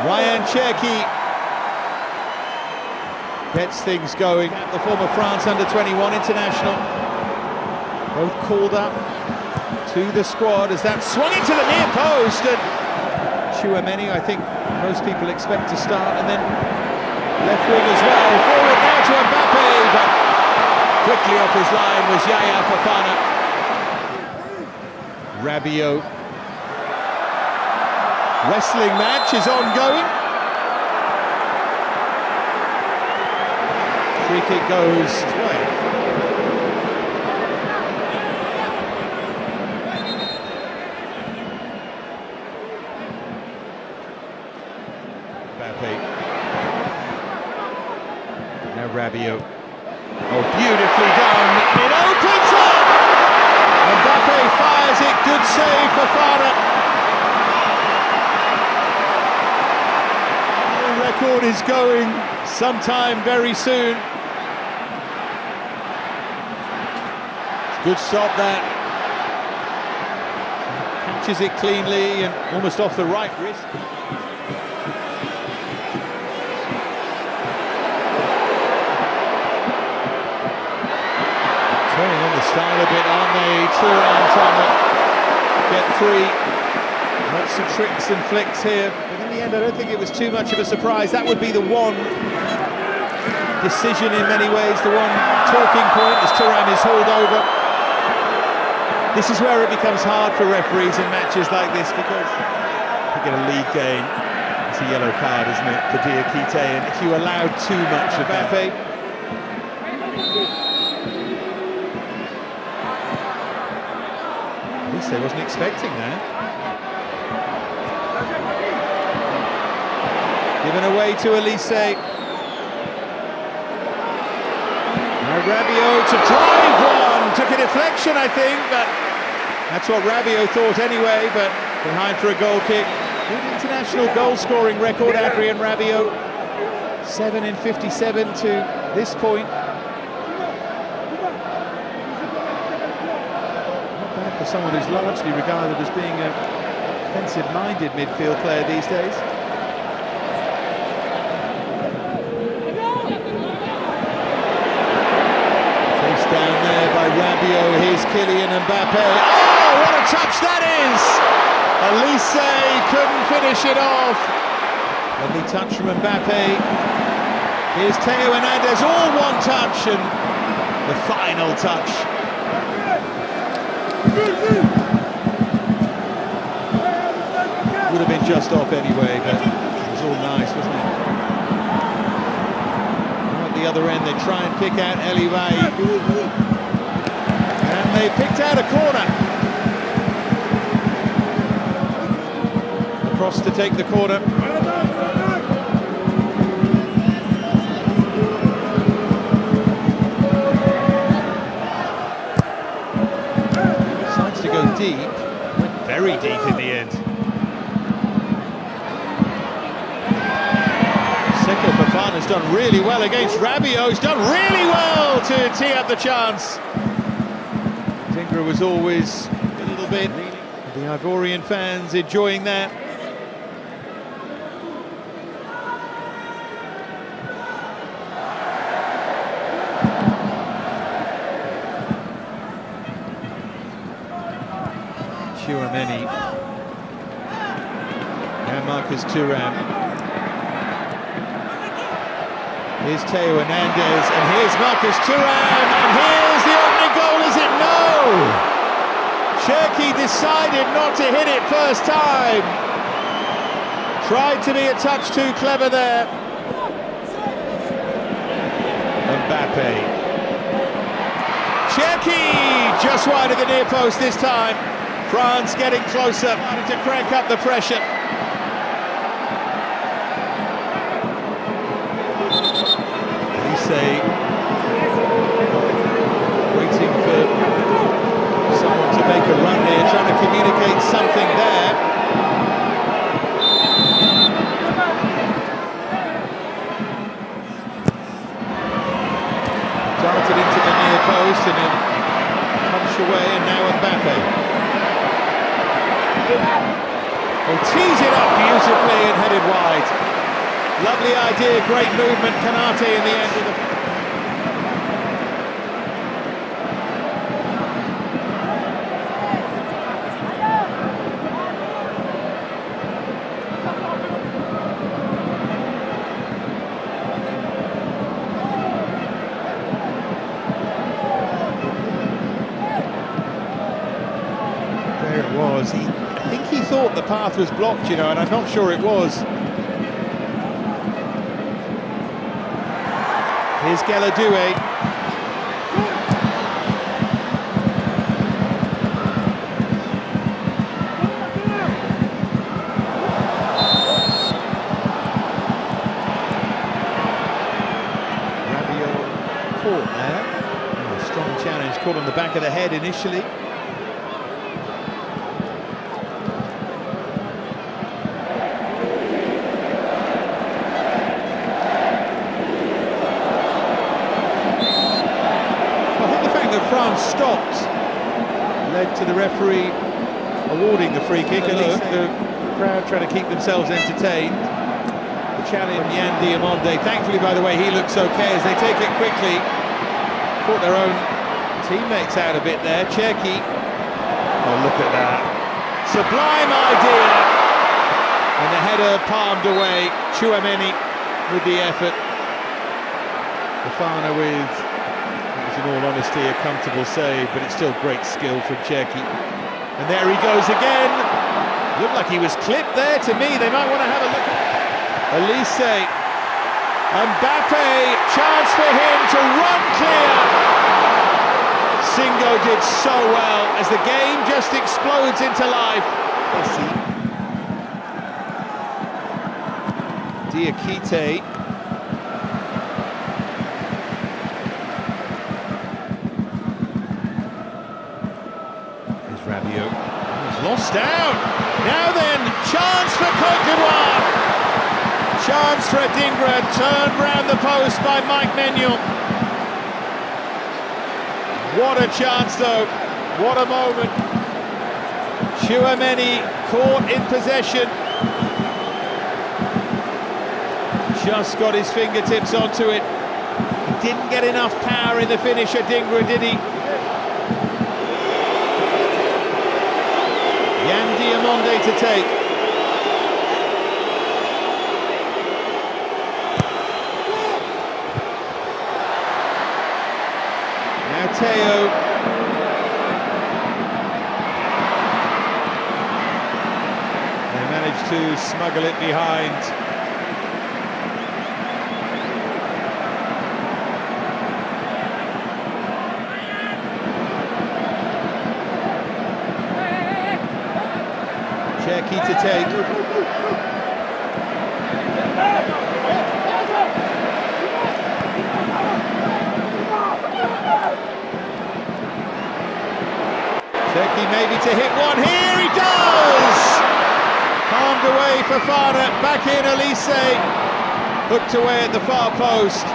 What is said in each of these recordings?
Ryan Cherki gets things going. The former France under-21 international, both called up to the squad as that swung into the near post, and Chouameni, I think most people expect to start, and then left wing as well. Forward now to Mbappe, but quickly off his line was Yaya Fofana. Rabiot. Wrestling match is ongoing. Free kick goes his way. Mbappe. Now Rabiot. Oh, beautifully done. It opens up. Mbappe fires it. Good save for Fofana. Record is going sometime very soon. Good stop that. Catches it cleanly and almost off the right wrist. Turning on the style a bit, aren't they? Thuram trying to get free. Lots of tricks and flicks here, but in the end I don't think it was too much of a surprise. That would be the one decision in many ways, the one talking point as Thuram is hauled over. This is where it becomes hard for referees in matches like this, because you get a league game, it's a yellow card, isn't it, for Diakite, and if you allow too much of Mbappe. At least they wasn't expecting that. Given away to Elise. Now Rabiot to drive one. Took a deflection, I think, but that's what Rabiot thought anyway, but behind for a goal kick. Good international goal-scoring record, Adrien Rabiot. 7 in 57 to this point. Not bad for someone who's largely regarded as being a defensive-minded midfield player these days. Down there by Rabiot, here's Kylian Mbappe. Oh, what a touch that is! Elise couldn't finish it off. Lovely touch from Mbappe. Here's Theo Hernandez, all one touch, and the final touch. Would have been just off anyway, but it was all nice, wasn't it? The other end, they try and pick out Elivay, and they picked out a corner. Across to take the corner. Decides to go deep, went very deep in the end. Fofana's done really well against Rabiot. He's done really well to tee up the chance. Dingra was always a little bit. The Ivorian fans enjoying that. Chouameni. Now Marcus Thuram. Here's Theo Hernandez, and here's Marcus Thuram, and here's the opening goal, is it? No! Cherki decided not to hit it first time. Tried to be a touch too clever there. Mbappe. Cherki just wide of the near post this time. France getting closer, starting to crank up the pressure. Waiting for someone to make a run here, trying to communicate something there. Darted into the near post and then punched away, and now Mbappe. They tease it up beautifully and headed wide. Lovely idea, great movement. Kanate in the end of the... There it was. I think he thought the path was blocked, you know, and I'm not sure it was. Here's Geladue. Caught there. Oh, strong challenge, caught on the back of the head initially. France stopped led to the referee awarding the free kick, and look, the crowd trying to keep themselves entertained. The challenge, Yan Diamonde, thankfully, by the way, he looks okay as they take it quickly. Caught their own teammates out a bit there. Cherki, oh look at that, sublime idea, and the header palmed away. Chouameni with the effort. Fofana with, in all honesty, a comfortable save, but it's still great skill from Cherki. And there he goes again. Looked like he was clipped there to me. They might want to have a look at Elise. Mbappe, chance for him to run clear. Singo did so well as the game just explodes into life. Diakite. Rabiot is lost out. Now then, chance for Côte d'Ivoire. Chance for Adingra, turned round the post by Mike Maignan. What a chance though, what a moment. Chouameni caught in possession. Just got his fingertips onto it. He didn't get enough power in the finish, Adingra, did he? Yan Diamonde to take. Now Teo. They managed to smuggle it behind. Cherki to take. Cherki maybe to hit one here, he does! Palmed away for Fofana, back in Elise, hooked away at the far post.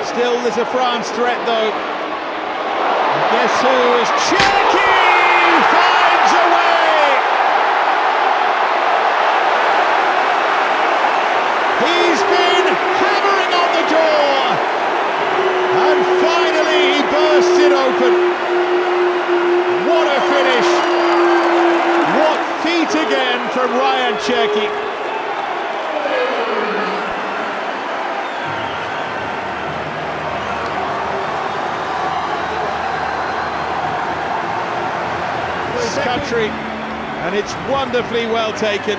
Still there's a France threat though. And guess who is Cherki finds a way! He's been hammering on the door, and finally he bursts it open. What a finish! What feat again from Ryan Cherki. This country, and it's wonderfully well taken.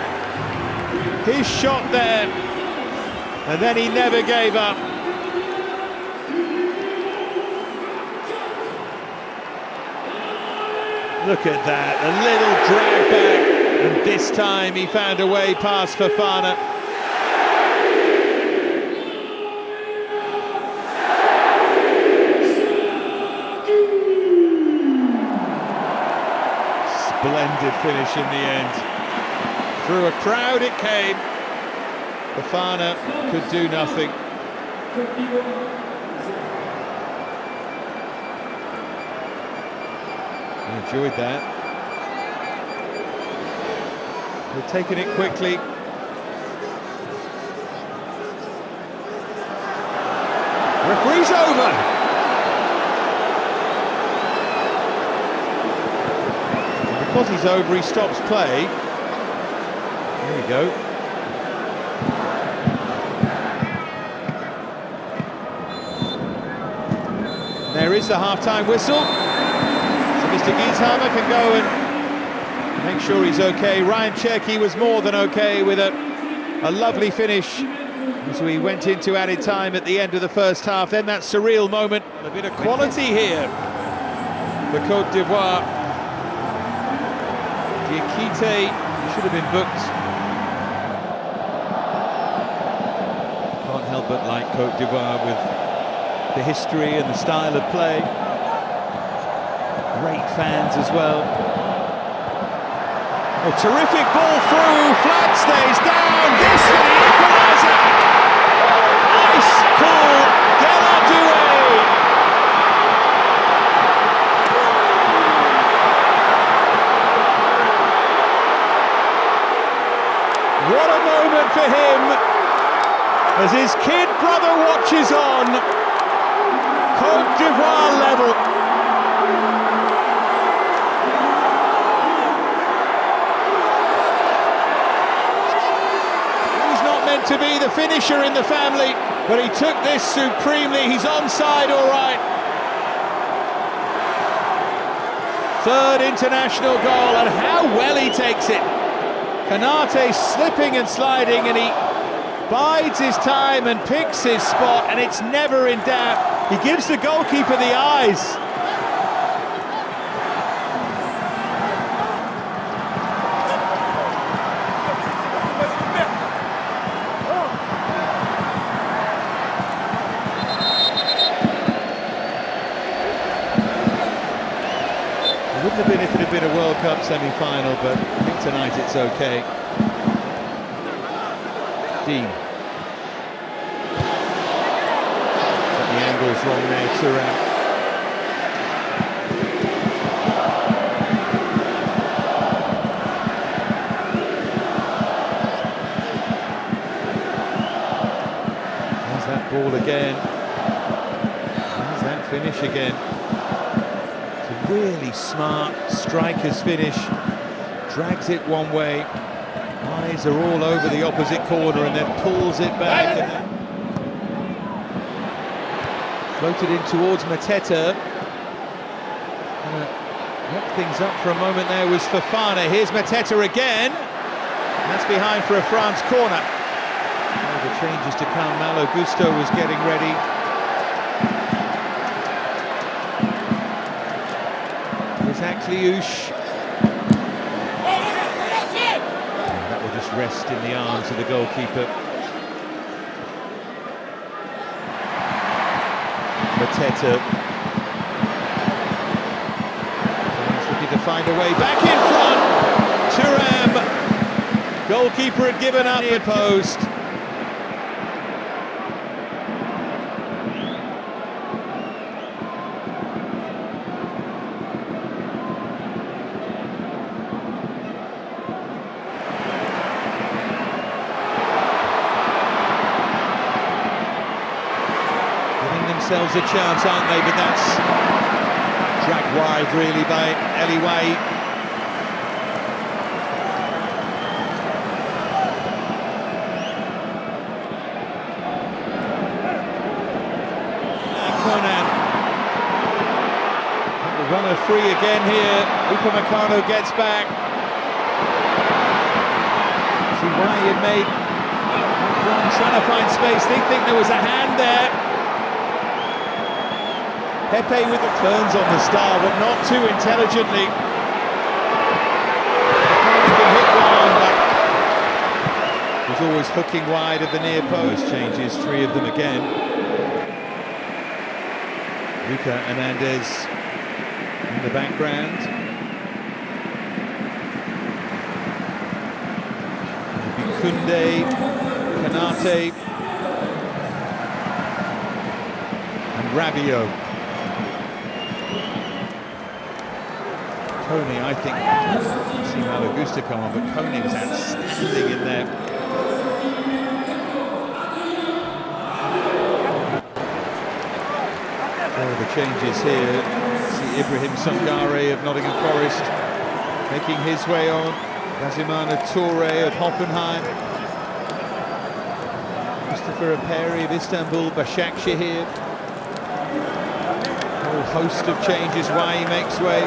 His shot there. And then he never gave up. Look at that, a little drag back, and this time he found a way past Fofana. Splendid finish in the end. Through a crowd it came. Fofana could do nothing. I enjoyed that. They've taken it quickly. Referee's over. And because he's over, he stops play. There we go. And there is the half-time whistle. So Mr. Giesheimer can go and make sure he's okay. Ryan Cherky was more than okay with a lovely finish as we went into added time at the end of the first half. Then that surreal moment. A bit of quality here for Côte d'Ivoire. Diakite should have been booked. Can't help but like Côte d'Ivoire with the history and the style of play. Great fans as well. A terrific ball through, flag stays down, this for the equaliser! Ice cool, Deladoué! What a moment for him, as his kid brother watches on. Côte d'Ivoire level. To be the finisher in the family, but he took this supremely. He's onside, all right. Third international goal, and how well he takes it. Konate slipping and sliding, and he bides his time and picks his spot, and it's never in doubt. He gives the goalkeeper the eyes. Wouldn't have been if it had been a World Cup semi-final, but I think tonight it's okay. Dean. Got the angle's wrong there, Thuram. There's that ball again. There's that finish again. Really smart striker's finish, drags it one way, eyes are all over the opposite corner and then pulls it back and then floated in towards Mateta. Knocked things up for a moment there was Fofana. Here's Mateta again, and that's behind for a France corner. Oh, the changes to come. Malo Gusto was getting ready. Kliush. That will just rest in the arms of the goalkeeper. Mateta. He's looking to find a way back in front. Thuram. Goalkeeper had given up near post. Themselves a chance, aren't they? But that's dragged wide really by Eliway. And Conan. The runner free again here. Upamecano gets back. See why he had made one, trying to find space. They think there was a hand there. Pepe with the turns on the star, but not too intelligently. He can hit one, but was always hooking wide of the near post. Changes, three of them again. Luca Hernandez in the background. Kunde, Konate, and Rabiot. Tony, I think, see Malo Goose to come on, but Koenig was outstanding in there. The changes here. See Ibrahim Sangare of Nottingham Forest making his way on. Gazimana Toure of Hoffenheim. Mustafa Aperi of Istanbul, Başakşehir. A whole host of changes why he makes way.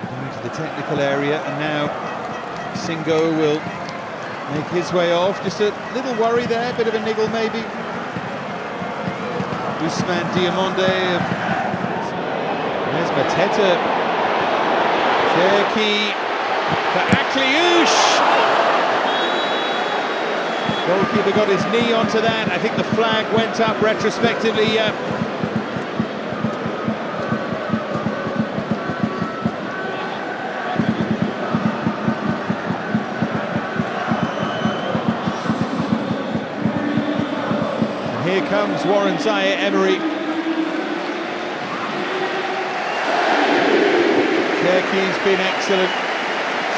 Going to the technical area, and now Singo will make his way off. Just a little worry there, bit of a niggle maybe. Ousmane Diamonde of... There's Mateta. Cherki for Akliouche. Goalkeeper got his knee onto that. I think the flag went up retrospectively. Here comes Warren Zaïre-Emery. Cherki's been excellent.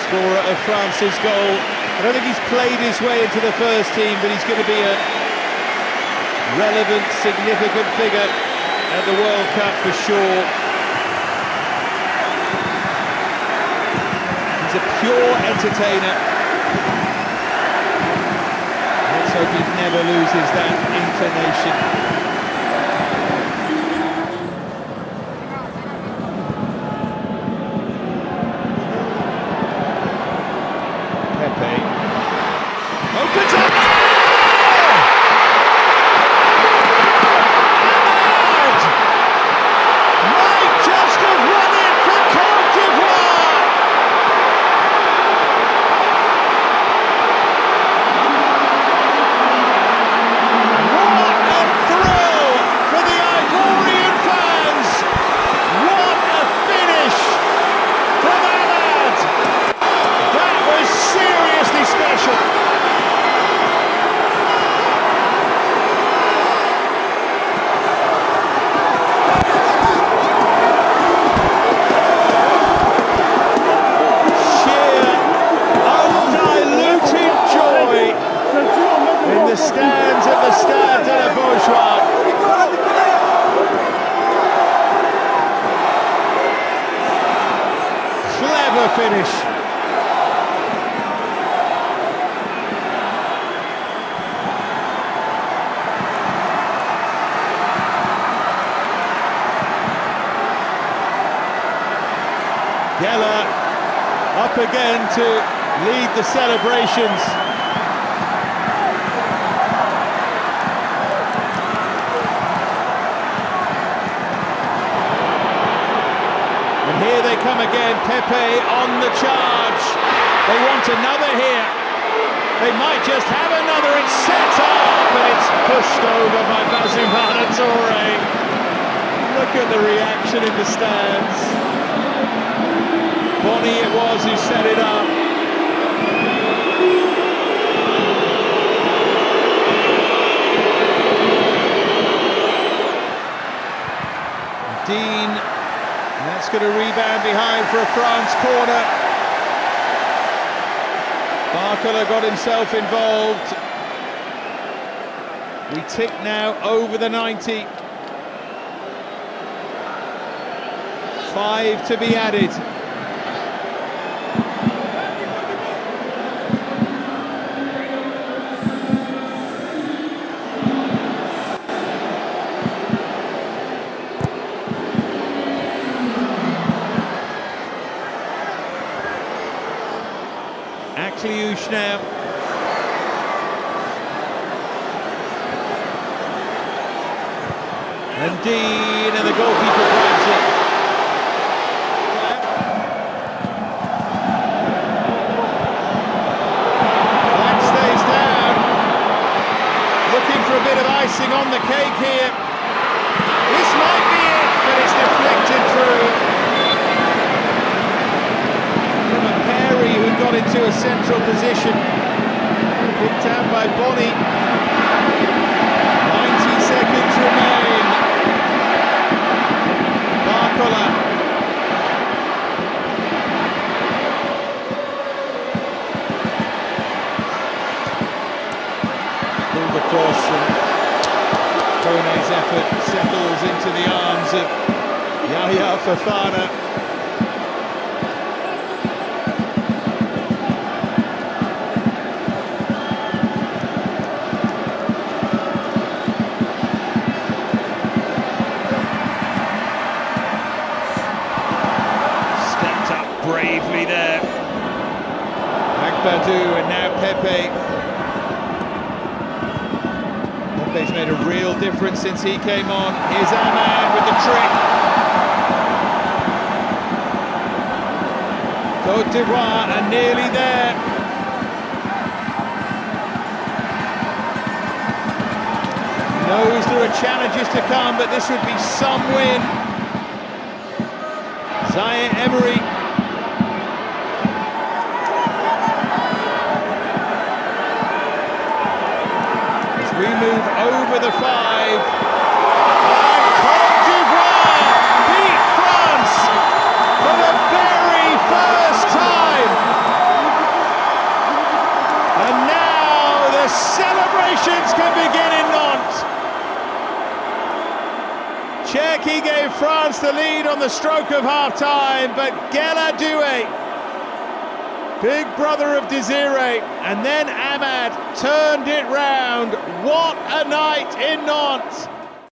Scorer of France's goal. I don't think he's played his way into the first team, but he's going to be a relevant, significant figure at the World Cup for sure. He's a pure entertainer. Let's hope he never loses that inclination. Opens up! Might just have won it for Côte d'Ivoire! What a thrill for the Ivorian fans! What a finish from Ahmad! That was seriously special! The stands at the Stade de la Beaujoire. Clever finish. Geller up again to lead the celebrations. Here they come again, Pepe on the charge. They want another here. They might just have another. It's set up, and it's pushed over by Gazimana Toure. Look at the reaction in the stands. Bonny it was who set it up. Dean. That's going to rebound behind for a France corner. Barcola got himself involved. We tick now over the 90. 5 to be added. Akliouche now. And Dean, and the goalkeeper grabs it. Flag stays down. Looking for a bit of icing on the cake here. This might be it, but it's deflected through. Who got into a central position, picked out by Bonny. 90 seconds remain. Now Fofana. Stepped up bravely there. Agbadou and now Pepe. Pepe's made a real difference since he came on. Here's Ahmad with the trick. Côte d'Ivoire are nearly there. Knows there are challenges to come, but this would be some win. Zaire Emery. As we move over the 5. And Côte d'Ivoire beat France for the very first time. And now the celebrations can begin in Nantes. Cherki gave France the lead on the stroke of half-time, but Gueladoué, big brother of Desiré, and then Ahmad turned it round. What a night in Nantes!